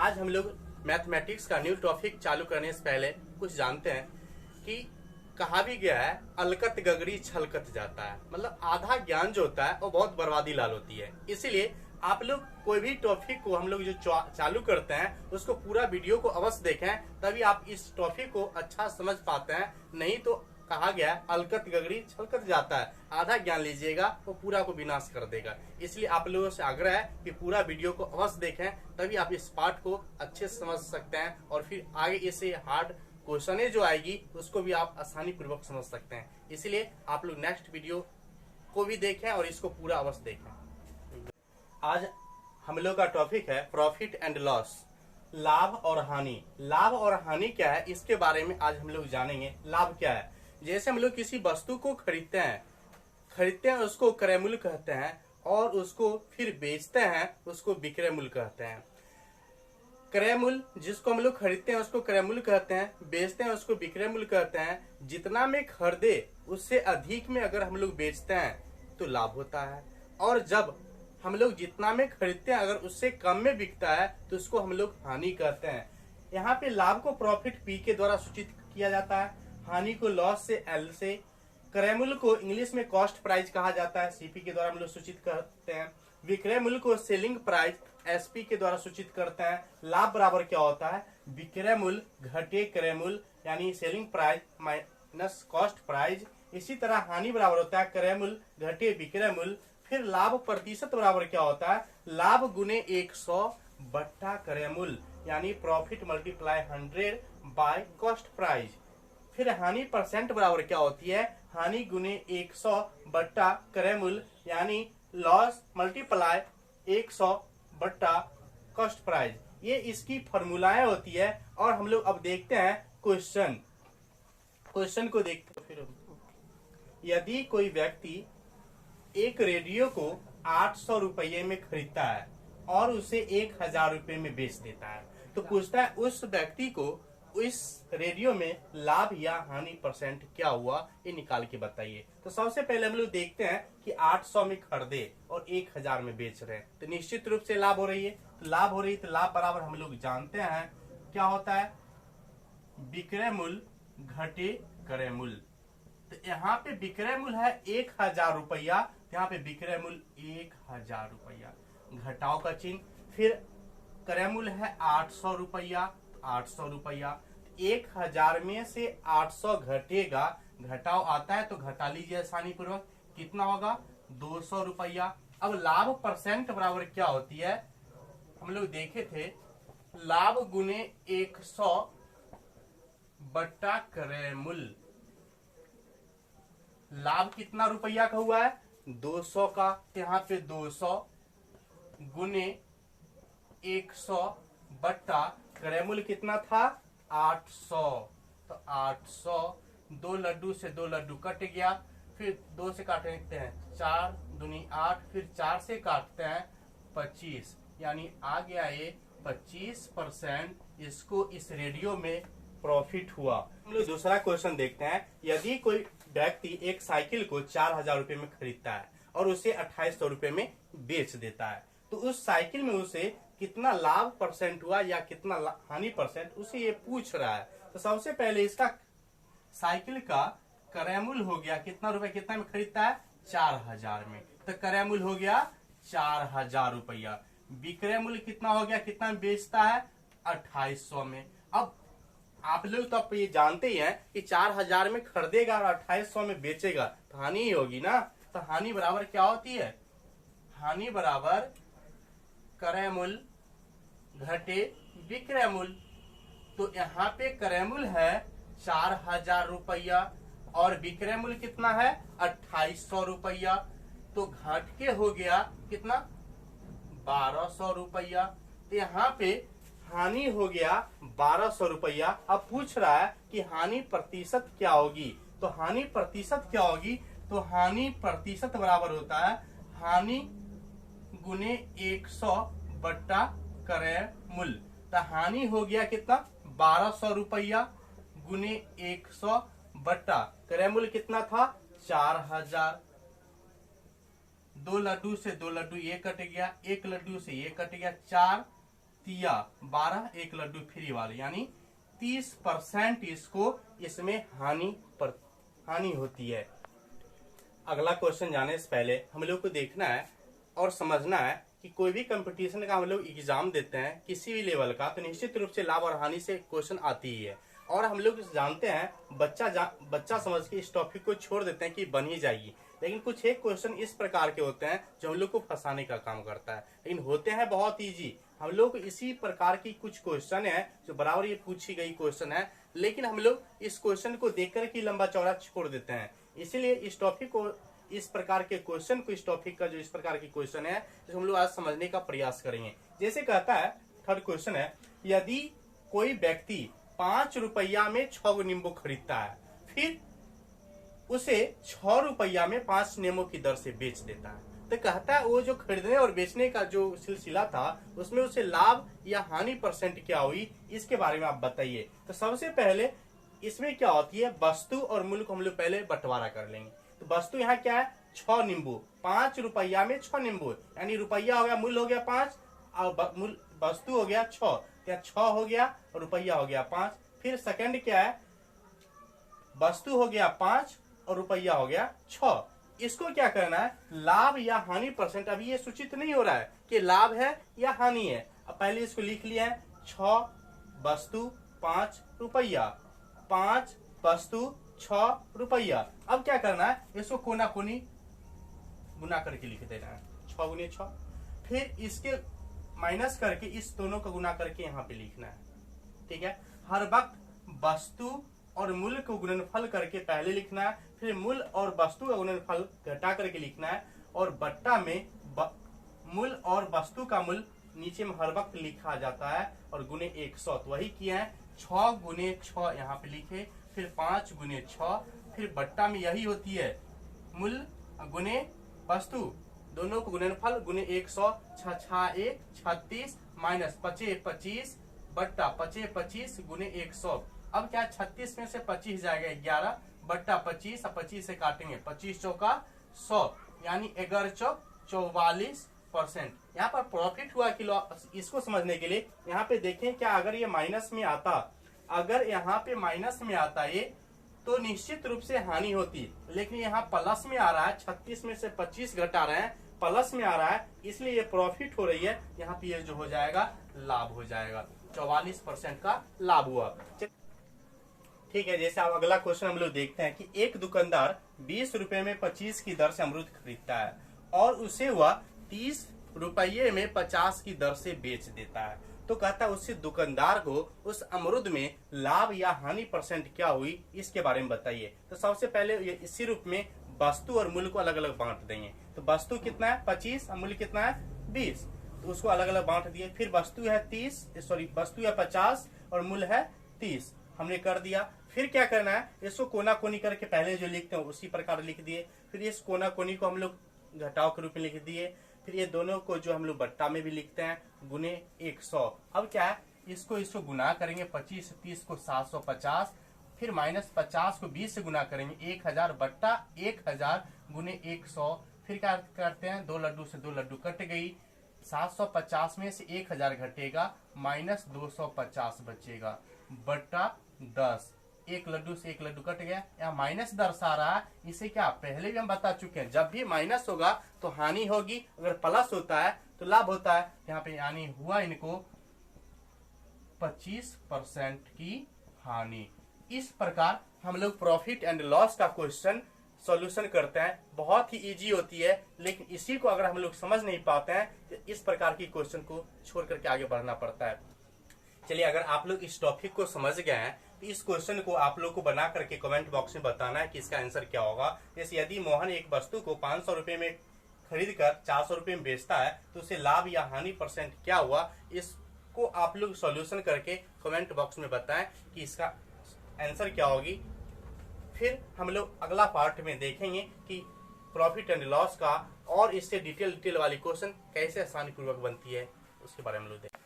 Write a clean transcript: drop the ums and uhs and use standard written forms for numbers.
आज हम लोग मैथमेटिक्स का न्यू टॉपिक चालू करने से पहले कुछ जानते हैं कि कहा भी गया है अलकत गगरी छलकत जाता है। मतलब आधा ज्ञान जो होता है वो बहुत बर्बादी लाल होती है। इसीलिए आप लोग कोई भी टॉपिक को हम लोग जो चालू करते हैं उसको पूरा वीडियो को अवश्य देखें, तभी आप इस टॉपिक को अच्छा समझ पाते हैं। नहीं तो कहा गया है अलकत गगरी छलकत जाता है, आधा ज्ञान लीजिएगा वो पूरा को विनाश कर देगा। इसलिए आप लोगों से आग्रह है कि पूरा वीडियो को अवश्य देखें, तभी आप इस पार्ट को अच्छे से समझ सकते हैं और फिर आगे इससे हार्ड क्वेश्चन जो आएगी उसको भी आप आसानी पूर्वक समझ सकते हैं। इसलिए आप लोग नेक्स्ट वीडियो को भी देखें और इसको पूरा अवश्य देखें। आज हम लोग का टॉपिक है प्रॉफिट एंड लॉस, लाभ और हानि। लाभ और हानि क्या है इसके बारे में आज हम लोग जानेंगे। लाभ क्या है, जैसे हम लोग किसी वस्तु को खरीदते हैं उसको क्रय मूल्य कहते हैं, और उसको फिर बेचते हैं उसको विक्रय मूल्य कहते हैं। क्रय मूल्य जिसको हम लोग खरीदते हैं उसको क्रय मूल्य कहते हैं, बेचते हैं उसको विक्रय मूल्य कहते हैं। जितना में खरीदे उससे अधिक में अगर हम लोग बेचते हैं तो लाभ होता है, और जब हम लोग जितना में खरीदते हैं अगर उससे कम में बिकता है तो उसको हम लोग हानि कहते हैं। यहाँ पे लाभ को प्रॉफिट पी के द्वारा सूचित किया जाता है, हानि को लॉस से एल से, क्रय मूल्य को इंग्लिश में कॉस्ट प्राइस कहा जाता है, सीपी के द्वारा हम लोग सूचित करते हैं। विक्रय मूल्य को सेलिंग प्राइस एसपी के द्वारा सूचित करते हैं। लाभ बराबर क्या होता है, विक्रय मूल्य घटे क्रय मूल्य यानी selling price minus cost price. इसी तरह हानि बराबर होता है क्रय मूल्य घटे विक्रय मूल्य। फिर लाभ प्रतिशत बराबर क्या होता है, लाभ गुने 100 बट्टा क्रय मूल्य यानी profit multiply 100 by cost price. फिर हानि परसेंट बराबर क्या होती है, हानि गुने 100 बट्टा क्रय मूल्य यानी लॉस मल्टीप्लाई 100 बट्टा कॉस्ट प्राइस। ये इसकी फॉर्मूलाएं होती है। और हम लोग अब देखते हैं क्वेश्चन को देखते हैं। फिर यदि कोई व्यक्ति एक रेडियो को 800 रुपये में खरीदता है और उसे 1000 रुपये में बेच देता है, तो पूछता है उस व्यक्ति को इस रेडियो में लाभ या हानि परसेंट क्या हुआ, ये निकाल के बताइए। तो सबसे पहले हम लोग देखते हैं कि 800 में खरीदे और 1000 में बेच रहे हैं, तो निश्चित रूप से लाभ हो रही है। तो लाभ हो रही है, तो लाभ बराबर हम लोग जानते हैं क्या होता है, विक्रय मूल्य घटे क्रय मूल्य। तो यहाँ पे विक्रय मूल्य है 1000 रुपया, यहाँ पे विक्रय मूल्य 1000 रुपया, घटाव का चिन्ह। फिर क्रय मूल्य है 800 रुपया, 800 रुपया। 1000 में से 800 घटेगा, घटाव आता है तो घटा लीजिए आसानी पूर्वक, कितना होगा 200 रुपया। अब लाभ परसेंट बराबर क्या होती है, हम लोग देखे थे लाभ गुने 100 बट्टा क्रय मूल्य। लाभ कितना रुपया का हुआ है, 200 का, यहाँ पे 200 गुने 100 बट्टा क्रय मूल्य कितना था 800। तो 800, 2 लड्डू से 2 लड्डू कट गया, फिर 2 से काटते हैं 4 दूनी 8, फिर 4 से काटते हैं 25, यानी आ गया ये 25% इसको इस रेडियो में प्रॉफिट हुआ। हम लोग दूसरा क्वेश्चन देखते हैं। यदि कोई व्यक्ति एक साइकिल को 4000 रुपये में खरीदता है और उसे 2800 रुपये में बेच देता है, तो उस साइकिल में उसे कितना लाभ परसेंट हुआ या कितना हानि परसेंट, उसे ये पूछ रहा है। तो सबसे पहले इसका साइकिल का क्रय मूल्य हो गया कितना रुपए, कितना में खरीदता है 4000 में, तो क्रय मूल्य हो गया 4000 रुपया। विक्रय मूल्य कितना हो गया, कितना में बेचता है 2800 में। अब आप लोग तो आप ये जानते ही हैं कि 4000 में खरीदेगा और 2800 में बेचेगा तो हानि ही होगी ना। तो हानि बराबर क्या होती है, हानि बराबर क्रय मूल्य घटे विक्रय मूल्य। तो यहाँ पे क्रय मूल्य है 4000 रुपया और विक्रय मूल्य कितना है 2800 रुपया, तो घट के हो गया कितना 1200 रुपया। तो यहाँ पे हानि हो गया 1200 रुपया। अब पूछ रहा है कि हानि प्रतिशत क्या होगी, तो हानि प्रतिशत क्या होगी, तो हानि प्रतिशत बराबर होता है हानि गुने 100 बट्टा क्रय मूल्य। तो हानि हो गया कितना 1200 रुपया गुने 100 बट्टा क्रय मूल्य कितना था 4000। 2 लड्डू से 2 लड्डू ये कट गया, 1 लड्डू से ये कट गया, 4 तिया 12 एक लड्डू फ्री वाले, यानी 30% इसको इसमें हानि होती है। अगला क्वेश्चन जाने से पहले हम लोग को देखना है और समझना है कि कोई भी कंपटीशन का हम लोग एग्जाम देते हैं किसी भी लेवल का, तो निश्चित रूप से लाभ और हानि से क्वेश्चन आती ही है। और हम लोग जानते हैं बच्चा समझ के इस टॉपिक को छोड़ देते हैं कि बन ही जाएगी, लेकिन कुछ एक क्वेश्चन इस प्रकार के होते हैं जो हम लोग को फंसाने का काम करता है, लेकिन होते हैं बहुत इजी। हम लोग इसी प्रकार की कुछ क्वेश्चन है जो बराबर ये पूछी गई क्वेश्चन है, लेकिन हम लोग इस क्वेश्चन को देखकर के लंबा चौड़ा छोड़ देते हैं। इसीलिए इस टॉपिक को, इस प्रकार के क्वेश्चन को, इस टॉपिक का जो इस प्रकार की क्वेश्चन है तो हम लोग आज समझने का प्रयास करेंगे। जैसे कहता है, थर्ड क्वेश्चन है, यदि कोई व्यक्ति 5 रुपया में 6 नींबू खरीदता है, फिर उसे 6 रुपया में 5 नींबू की दर से बेच देता है, तो कहता है वो जो खरीदने और बेचने का जो सिलसिला था उसमें उसे लाभ या हानि परसेंट क्या हुई, इसके बारे में आप बताइए। तो सबसे पहले इसमें क्या होती है, वस्तु और मूल्य को हम लोग पहले बंटवारा कर लेंगे। तो वस्तु यहाँ क्या है, 6 नींबू, 5 रुपया में 6 नींबू, यानी रुपया हो गया, मूल्य हो गया 5 और वस्तु हो गया 6, क्या 6 हो गया और रुपया हो गया 5। फिर सेकंड क्या है, वस्तु हो गया 5 और रुपया हो गया 6। इसको क्या करना है, लाभ या हानि परसेंट, अभी ये सूचित नहीं हो रहा है कि लाभ है या हानि है। अब पहले इसको लिख लिया है, 6 वस्तु 5 रुपया, 5 वस्तु 6 रुपया। अब क्या करना है, इसको कोना कोनी गुना करके लिख देना है, 6 गुने 6। फिर इसके माइनस करके इस दोनों को गुना करके यहाँ पे लिखना है, ठीक है। हर वक्त वस्तु और मूल्य को गुणनफल करके पहले लिखना है, फिर मूल्य और वस्तु का गुणनफल घटा करके लिखना है, और बट्टा में मूल्य और वस्तु का मूल्य नीचे में हर वक्त लिखा जाता है और गुने 100। तो वही किया है, 6 गुने 6 यहाँ पे लिखे, फिर 5 गुने 6, फिर बट्टा में यही होती है मूल्य गुने वस्तु, दोनों को गुणनफल गुने 100, 6 1 36 माइनस 5 25 बट्टा 5 25 गुने 100। अब क्या 36 में से 25 जाएगा 11 बट्टा 25, 25 से काटेंगे 25 चौका 100, यानी 11 चौक 44%। यहाँ पर प्रॉफिट हुआ कि लॉस, इसको समझने के लिए यहाँ पे देखें, क्या अगर ये माइनस में आता, अगर यहाँ पे माइनस में आता ये तो निश्चित रूप से हानि होती, लेकिन यहाँ प्लस में आ रहा है, 36 में से 25 घटा रहे हैं, प्लस में आ रहा है, इसलिए ये प्रॉफिट हो रही है। यहाँ पे ये जो हो जाएगा लाभ हो जाएगा, 44% का लाभ हुआ। ठीक है, जैसे अब अगला क्वेश्चन हम लोग देखते हैं कि एक दुकानदार 20 रुपए में 25 की दर से अमरूद खरीदता है और उसे वह 30 रुपये में 50 की दर से बेच देता है, तो कहता है उससे दुकानदार को उस अमरूद में लाभ या हानि परसेंट क्या हुई, इसके बारे में बताइए। तो सबसे पहले ये इसी रूप में वस्तु और मूल्य को अलग अलग बांट देंगे। तो वस्तु कितना है 25 और मूल्य कितना है 20, तो उसको अलग अलग बांट दिए। फिर वस्तु है 50 और मूल्य है 30, हमने कर दिया। फिर क्या करना है, इसको कोना कोनी करके पहले जो लिखते हैं उसी प्रकार लिख दिए। फिर इस कोना कोनी को हम लोग घटाव के रूप में लिख दिए। फिर ये दोनों को जो हम लोग बट्टा में भी लिखते हैं गुने 100। अब क्या है, इसको गुना करेंगे, 25 से 30 को 750, फिर माइनस 50 को 20 से गुना करेंगे 1000 बट्टा 1000 गुने 100। फिर क्या करते हैं, 2 लड्डू से 2 लड्डू कट गई, 750 में से 1000 घटेगा, माइनस 250 बचेगा बट्टा 10। 1 लड्डू से 1 लड्डू कट गया, यहाँ माइनस दर्शा रहा है। इसे क्या पहले भी हम बता चुके हैं, जब भी माइनस होगा तो हानि होगी, अगर प्लस होता है तो लाभ होता है। यहाँ पे यानी हुआ इनको 25% की हानि। इस प्रकार हम लोग प्रॉफिट एंड लॉस का क्वेश्चन सॉल्यूशन करते हैं। बहुत ही इजी होती है, लेकिन इसी को अगर हम लोग समझ नहीं पाते हैं तो इस प्रकार की क्वेश्चन को छोड़ करके आगे बढ़ना पड़ता है। चलिए, अगर आप लोग इस टॉपिक को समझ गए हैं तो इस क्वेश्चन को आप लोग को बना करके कमेंट बॉक्स में बताना है कि इसका आंसर क्या होगा। जैसे यदि मोहन एक वस्तु को 500 रुपए में खरीद कर 400 रुपए में बेचता है तो उसे लाभ या हानि परसेंट क्या हुआ, इसको आप लोग सॉल्यूशन करके कमेंट बॉक्स में बताएं कि इसका आंसर क्या होगी। फिर हम लोग अगला पार्ट में देखेंगे कि प्रॉफिट एंड लॉस का और इससे डिटेल वाली क्वेश्चन कैसे आसानी पूर्वक बनती है, उसके बारे में हम लोग